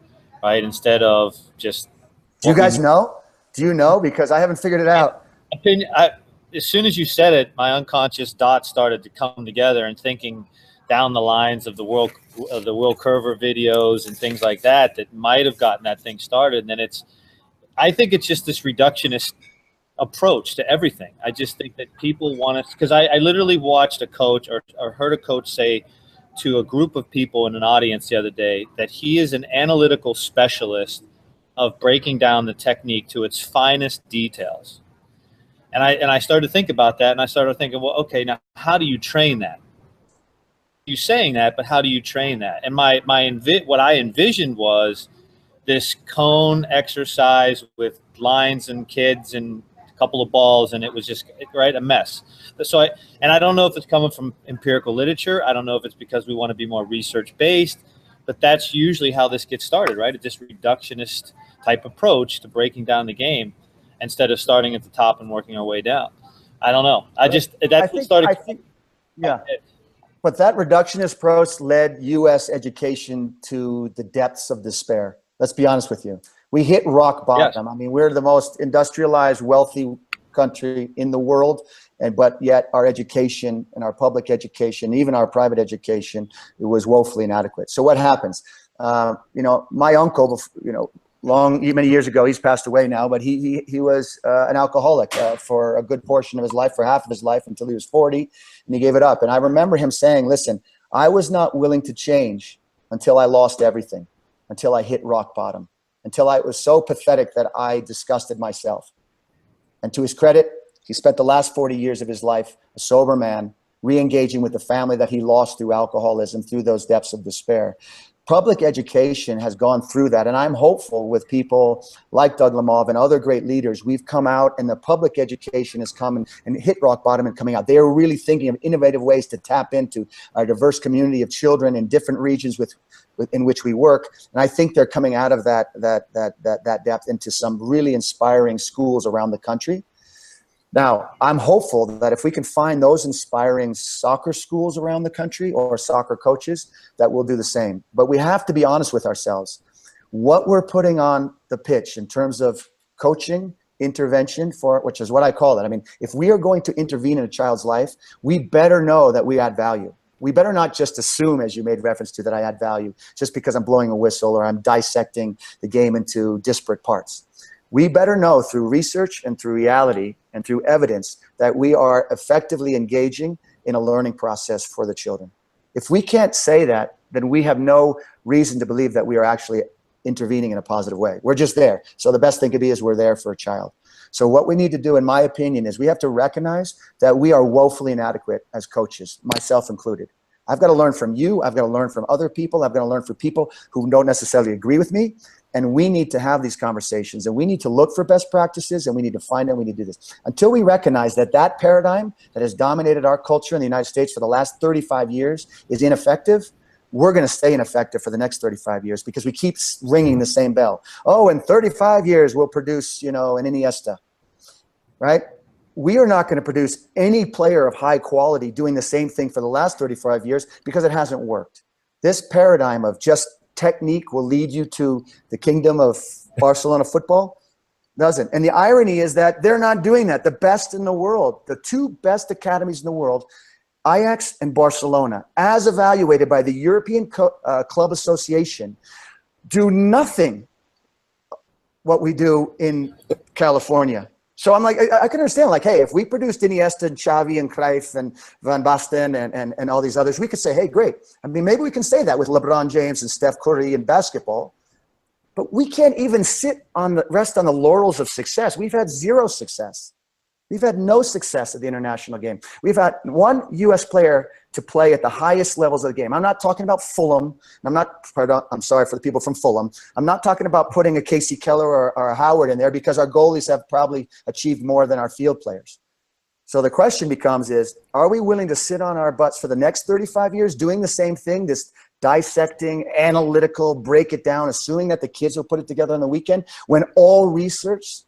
right? Instead of just. Do you guys know? Do you know? Because I haven't figured it out. As soon as you said it, my unconscious dots started to come together and thinking down the lines of the Will Curver videos and things like that might have gotten that thing started. And then I think it's just this reductionist approach to everything. I just think that people want to, because I literally watched a coach or heard a coach say to a group of people in an audience the other day that he is an analytical specialist of breaking down the technique to its finest details. And I started to think about that, and I started thinking, well, okay, now how do you train that? You saying that, but how do you train that? And what I envisioned was this cone exercise with lines and kids and a couple of balls, and it was just a mess. So I don't know if it's coming from empirical literature. I don't know if it's because we want to be more research based, but that's usually how this gets started, right? This reductionist type approach to breaking down the game, instead of starting at the top and working our way down. I don't know. I think, yeah. But that reductionist approach led U.S. education to the depths of despair. Let's be honest with you. We hit rock bottom. Yes. I mean, we're the most industrialized, wealthy country in the world, but yet our education and our public education, even our private education, it was woefully inadequate. So what happens? My uncle, many years ago, he's passed away now, but he was an alcoholic for a good portion of his life, for half of his life, until he was 40, and he gave it up. And I remember him saying, listen, I was not willing to change until I lost everything, until I hit rock bottom, until I was so pathetic that I disgusted myself. And to his credit, he spent the last 40 years of his life a sober man, re-engaging with the family that he lost through alcoholism, through those depths of despair. Public education has gone through that, and I'm hopeful with people like Doug Lemov and other great leaders. We've come out, and the public education has come and hit rock bottom and coming out. They are really thinking of innovative ways to tap into our diverse community of children in different regions in which we work. And I think they're coming out of that depth into some really inspiring schools around the country. Now, I'm hopeful that if we can find those inspiring soccer schools around the country or soccer coaches, that we'll do the same. But we have to be honest with ourselves. What we're putting on the pitch in terms of coaching, intervention, which is what I call it. I mean, if we are going to intervene in a child's life, we better know that we add value. We better not just assume, as you made reference to, that I add value just because I'm blowing a whistle or I'm dissecting the game into disparate parts. We better know through research and through reality and through evidence that we are effectively engaging in a learning process for the children. If we can't say that, then we have no reason to believe that we are actually intervening in a positive way. We're just there. So the best thing could be is we're there for a child. So what we need to do, in my opinion, is we have to recognize that we are woefully inadequate as coaches, myself included. I've got to learn from you. I've got to learn from other people. I've got to learn from people who don't necessarily agree with me. And we need to have these conversations, and we need to look for best practices, and we need to find out, we need to do this. Until we recognize that that paradigm that has dominated our culture in the United States for the last 35 years is ineffective, we're going to stay ineffective for the next 35 years because we keep ringing the same bell. Oh, in 35 years, we'll produce, an Iniesta, right? We are not going to produce any player of high quality doing the same thing for the last 35 years because it hasn't worked. This paradigm of just technique will lead you to the kingdom of Barcelona football doesn't. And the irony is that they're not doing that. The best in the world, the two best academies in the world, Ajax and Barcelona, as evaluated by the European Club Association, do nothing what we do in California. So I'm like, I can understand, like, hey, if we produced Iniesta and Xavi and Cruyff and Van Basten and all these others, we could say, hey, great. I mean, maybe we can say that with LeBron James and Steph Curry in basketball, but we can't even rest on the laurels of success. We've had zero success. We've had no success at the international game. We've had one U.S. player to play at the highest levels of the game. I'm not talking about Fulham. I'm sorry for the people from Fulham. I'm not talking about putting a Casey Keller or a Howard in there, because our goalies have probably achieved more than our field players. So the question becomes are we willing to sit on our butts for the next 35 years doing the same thing, this dissecting, analytical, break it down, assuming that the kids will put it together on the weekend, when all research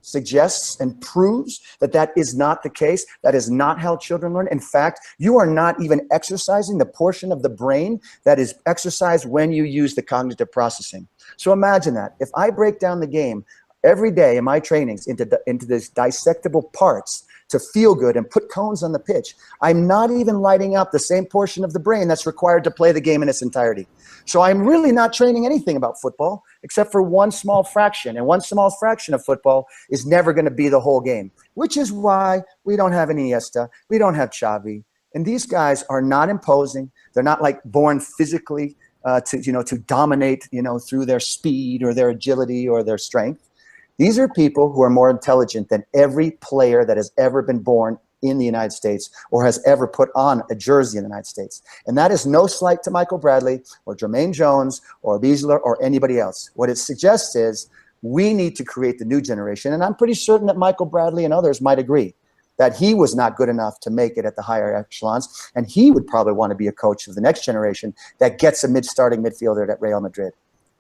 suggests and proves that that is not the case? That is not how children learn. In fact, you are not even exercising the portion of the brain that is exercised when you use the cognitive processing. So imagine that. If I break down the game every day in my trainings into these dissectable parts to feel good and put cones on the pitch, I'm not even lighting up the same portion of the brain that's required to play the game in its entirety. So I'm really not training anything about football except for one small fraction. And one small fraction of football is never going to be the whole game, which is why we don't have an Iniesta, we don't have Xavi. And these guys are not imposing. They're not like born physically to dominate, through their speed or their agility or their strength. These are people who are more intelligent than every player that has ever been born in the United States or has ever put on a jersey in the United States. And that is no slight to Michael Bradley or Jermaine Jones or Beasler or anybody else. What it suggests is we need to create the new generation. And I'm pretty certain that Michael Bradley and others might agree that he was not good enough to make it at the higher echelons. And he would probably want to be a coach of the next generation that gets a starting midfielder at Real Madrid,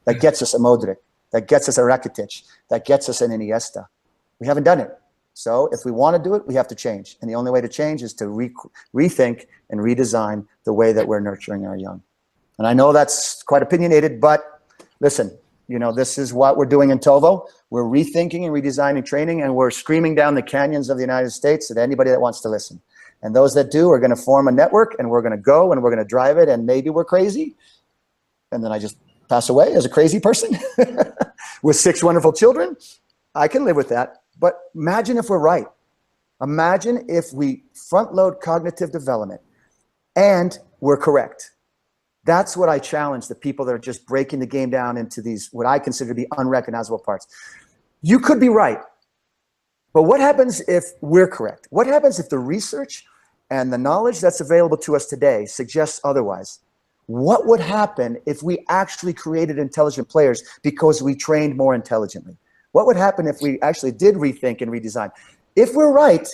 that gets us a Modric, that gets us a Rakitic, that gets us an Iniesta. We haven't done it. So if we want to do it, we have to change. And the only way to change is to rethink and redesign the way that we're nurturing our young. And I know that's quite opinionated, but listen, this is what we're doing in TOVO. We're rethinking and redesigning training, and we're screaming down the canyons of the United States at anybody that wants to listen. And those that do are going to form a network, and we're going to go and we're going to drive it, and maybe we're crazy. And then I just pass away as a crazy person with 6 wonderful children. I can live with that. But imagine if we're right. Imagine if we front load cognitive development and we're correct. That's what I challenge the people that are just breaking the game down into these, what I consider to be unrecognizable parts. You could be right, but what happens if we're correct? What happens if the research and the knowledge that's available to us today suggests otherwise? What would happen if we actually created intelligent players because we trained more intelligently? What would happen if we actually did rethink and redesign? If we're right,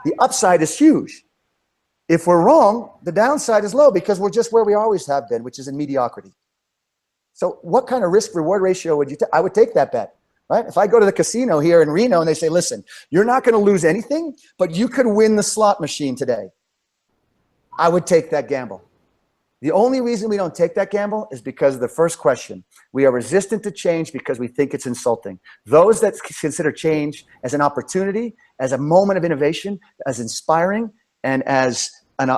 the upside is huge. If we're wrong, the downside is low because we're just where we always have been, which is in mediocrity. So what kind of risk-reward ratio would you take? I would take that bet, right? If I go to the casino here in Reno and they say, listen, you're not going to lose anything, but you could win the slot machine today, I would take that gamble. The only reason we don't take that gamble is because of the first question. We are resistant to change because we think it's insulting. Those that consider change as an opportunity, as a moment of innovation, as inspiring, and as an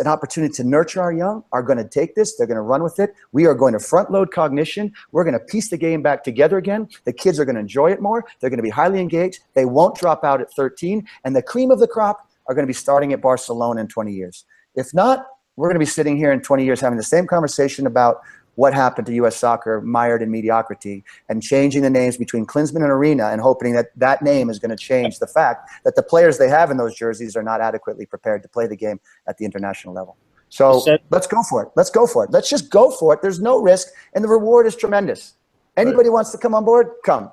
opportunity to nurture our young are going to take this. They're going to run with it. We are going to front load cognition. We're going to piece the game back together again. The kids are going to enjoy it more. They're going to be highly engaged. They won't drop out at 13. And the cream of the crop are going to be starting at Barcelona in 20 years. If not, we're going to be sitting here in 20 years having the same conversation about what happened to U.S. soccer mired in mediocrity and changing the names between Klinsmann and Arena and hoping that that name is going to change the fact that the players they have in those jerseys are not adequately prepared to play the game at the international level. So let's go for it. Let's go for it. Let's just go for it. There's no risk, and the reward is tremendous. Anybody wants to come on board? Come.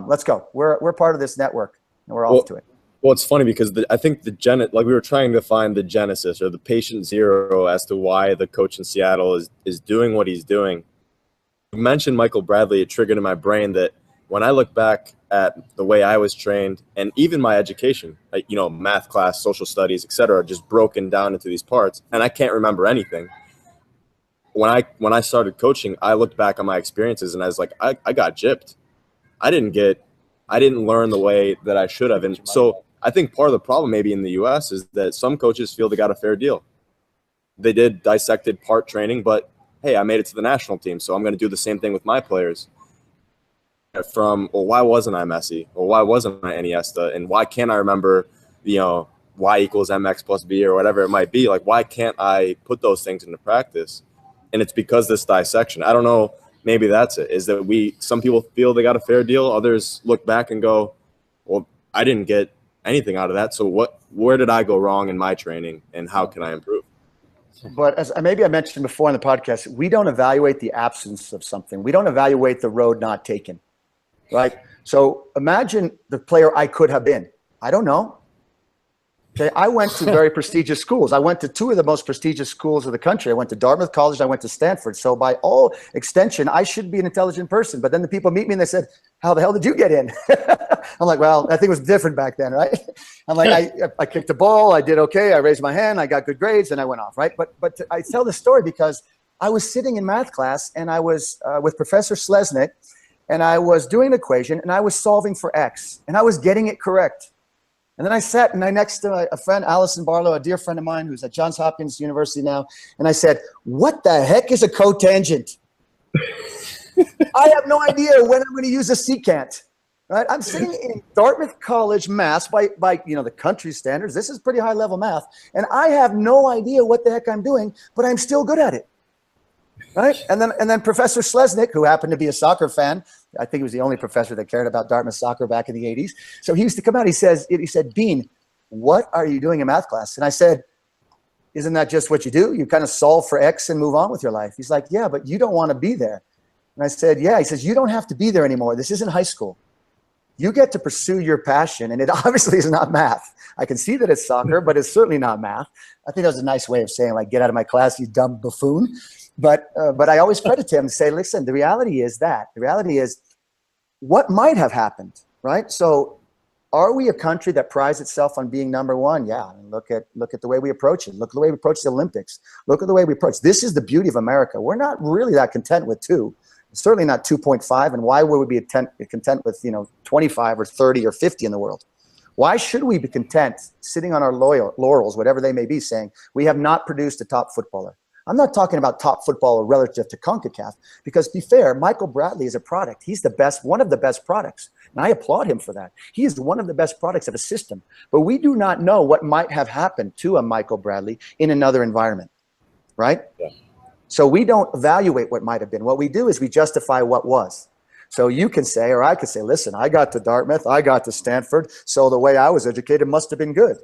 Let's go. We're part of this network, and we're off to it. Well, it's funny because I think like we were trying to find the genesis or the patient zero as to why the coach in Seattle is doing what he's doing. You mentioned Michael Bradley. It triggered in my brain that when I look back at the way I was trained and even my education, math class, social studies, etc., just broken down into these parts, and I can't remember anything. When I started coaching, I looked back on my experiences and I was like, I got gypped. I didn't learn the way that I should have, and so I think part of the problem maybe in the U.S. is that some coaches feel they got a fair deal. They did dissected part training, but hey, I made it to the national team, so I'm going to do the same thing with my players. From, well, why wasn't I Messi? Or why wasn't I Iniesta? And why can't I remember, y equals mx plus b or whatever it might be? Like, why can't I put those things into practice? And it's because this dissection. I don't know. Maybe that's it, is that some people feel they got a fair deal. Others look back and go, well, I didn't get anything out of that. So where did I go wrong in my training, and how can I improve? But as maybe I mentioned before in the podcast, we don't evaluate the absence of something. We don't evaluate the road not taken, right? So imagine the player I could have been. I don't know. Okay, I went to very prestigious schools. I went to two of the most prestigious schools of the country. I went to Dartmouth College. I went to Stanford. So by all extension, I should be an intelligent person. But then the people meet me and they said, how the hell did you get in? I'm like, well, I think it was different back then, right? I'm like, I kicked the ball. I did okay. I raised my hand. I got good grades, and I went off, right? But I tell this story because I was sitting in math class, and I was with Professor Sleznik, and I was doing an equation, and I was solving for X, and I was getting it correct. And then I sat next to a friend, Allison Barlow, a dear friend of mine who's at Johns Hopkins University now. And I said, what the heck is a cotangent? I have no idea when I'm going to use a secant. Right? I'm sitting in Dartmouth College math by the country standards. This is pretty high level math. And I have no idea what the heck I'm doing, but I'm still good at it. Right? And then Professor Sleznik, who happened to be a soccer fan, I think he was the only professor that cared about Dartmouth soccer back in the 80s. So he used to come out. He said, Beane, what are you doing in math class? And I said, isn't that just what you do? You kind of solve for X and move on with your life. He's like, yeah, but you don't want to be there. And I said, yeah. He says, you don't have to be there anymore. This isn't high school. You get to pursue your passion, and it obviously is not math. I can see that it's soccer, but it's certainly not math. I think that was a nice way of saying, like, get out of my class, you dumb buffoon. But I always credit him and say, listen, the reality is what might have happened, right? So are we a country that prides itself on being number one? Yeah. I mean, look at the way we approach it. Look at the way we approach the Olympics. Look at the way we approach. This is the beauty of America. We're not really that content with 2. Certainly not 2.5. And why would we be content with 25 or 30 or 50 in the world? Why should we be content sitting on our laurels, whatever they may be, saying we have not produced a top footballer? I'm not talking about top footballer relative to CONCACAF, because, to be fair, Michael Bradley is a product. He's the best, one of the best products, and I applaud him for that. He is one of the best products of a system, but we do not know what might have happened to a Michael Bradley in another environment, right? Yeah. So we don't evaluate what might have been. What we do is we justify what was. So you can say, or I could say, listen, I got to Dartmouth, I got to Stanford, so the way I was educated must have been good.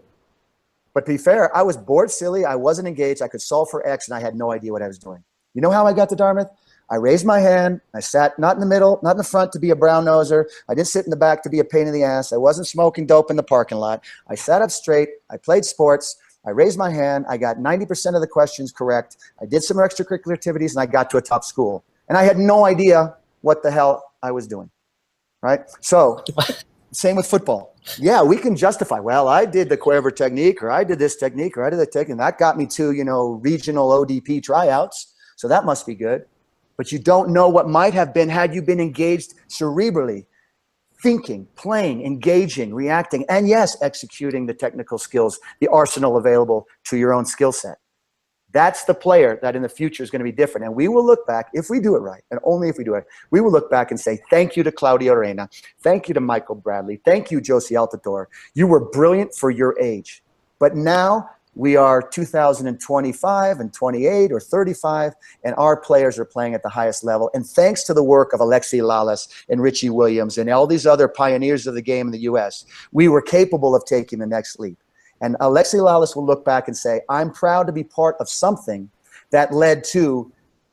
But to be fair, I was bored silly. I wasn't engaged. I could solve for X, and I had no idea what I was doing. You know how I got to Dartmouth? I raised my hand. I sat not in the middle, not in the front to be a brown noser. I didn't sit in the back to be a pain in the ass. I wasn't smoking dope in the parking lot. I sat up straight. I played sports. I raised my hand. I got 90% of the questions correct. I did some extracurricular activities, and I got to a top school. And I had no idea what the hell I was doing, right? So same with football. Yeah, we can justify, well, I did the Cruyff technique, or I did this technique, or I did that technique, and that got me to, regional ODP tryouts, so that must be good. But you don't know what might have been had you been engaged cerebrally, thinking, playing, engaging, reacting, and yes, executing the technical skills, the arsenal available to your own skill set. That's the player that in the future is going to be different. And we will look back, if we do it right, and only if we do it, we will look back and say, thank you to Claudio Reyna. Thank you to Michael Bradley. Thank you, Josie Altidore. You were brilliant for your age. But now we are 2025 and 28 or 35, and our players are playing at the highest level. And thanks to the work of Alexi Lalas and Richie Williams and all these other pioneers of the game in the U.S., we were capable of taking the next leap. And Alexi Lalas will look back and say, I'm proud to be part of something that led to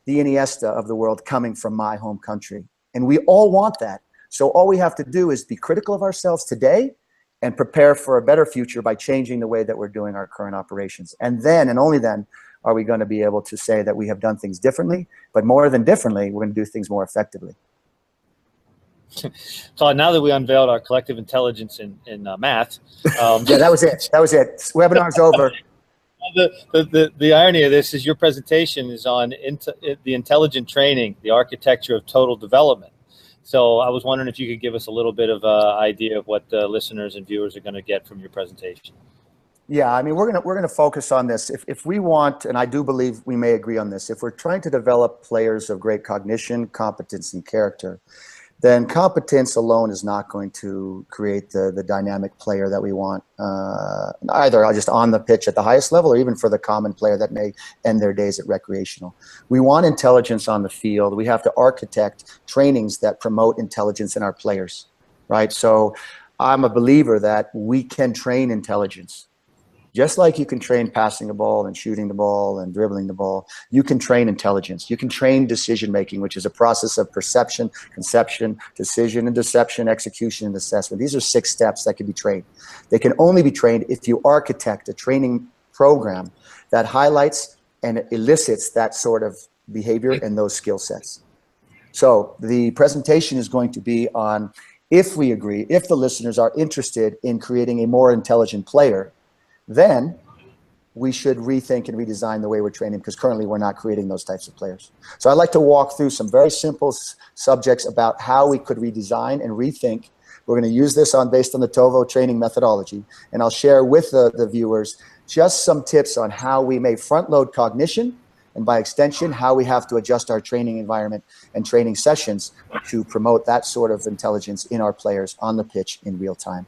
the Iniesta of the world coming from my home country. And we all want that. So all we have to do is be critical of ourselves today and prepare for a better future by changing the way that we're doing our current operations. And then, and only then, are we going to be able to say that we have done things differently. But more than differently, we're going to do things more effectively. So now that we unveiled our collective intelligence in math, yeah, that was it. That was it. Webinar's over. The irony of this is your presentation is on the intelligent training, the architecture of total development. So I was wondering if you could give us a little bit of idea of what the listeners and viewers are going to get from your presentation. Yeah, I mean, we're gonna focus on this. If we want, and I do believe we may agree on this, if we're trying to develop players of great cognition, competence, and character, then competence alone is not going to create the dynamic player that we want, either just on the pitch at the highest level or even for the common player that may end their days at recreational. We want intelligence on the field. We have to architect trainings that promote intelligence in our players, right? So I'm a believer that we can train intelligence. Just like you can train passing a ball and shooting the ball and dribbling the ball, you can train intelligence. You can train decision-making, which is a process of perception, conception, decision and deception, execution and assessment. These are 6 steps that can be trained. They can only be trained if you architect a training program that highlights and elicits that sort of behavior and those skill sets. So the presentation is going to be on, if we agree, if the listeners are interested in creating a more intelligent player, then we should rethink and redesign the way we're training, because currently we're not creating those types of players. So I'd like to walk through some very simple subjects about how we could redesign and rethink. We're going to use this based on the TOVO training methodology, and I'll share with the viewers just some tips on how we may front load cognition, and by extension, how we have to adjust our training environment and training sessions to promote that sort of intelligence in our players on the pitch in real time.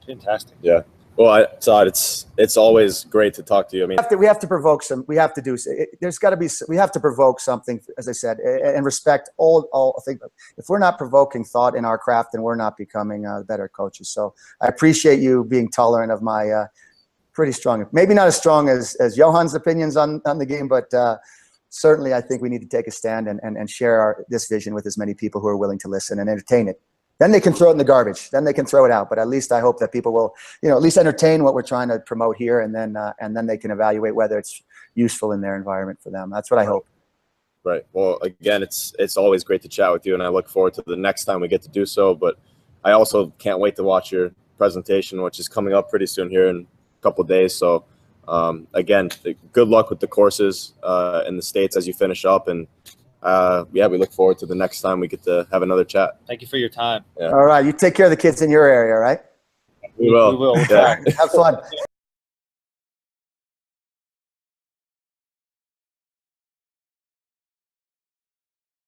Fantastic. Yeah. Well, Todd, it's always great to talk to you. I mean, we have to provoke some. We have to do. There's got to be. We have to provoke something, as I said, and respect all. I think if we're not provoking thought in our craft, then we're not becoming better coaches. So I appreciate you being tolerant of my pretty strong, maybe not as strong as Johan's opinions on the game, but certainly I think we need to take a stand and share this vision with as many people who are willing to listen and entertain it. Then they can throw it in the garbage. Then they can throw it out. But at least I hope that people will, at least entertain what we're trying to promote here, and then they can evaluate whether it's useful in their environment for them. That's what I hope. Right. Well, again, it's always great to chat with you, and I look forward to the next time we get to do so. But I also can't wait to watch your presentation, which is coming up pretty soon here in a couple of days. So again, good luck with the courses in the States as you finish up, and yeah, we look forward to the next time we get to have another chat. Thank you for your time. Yeah. All right. You take care of the kids in your area, right? We will. We will. Yeah. Have fun.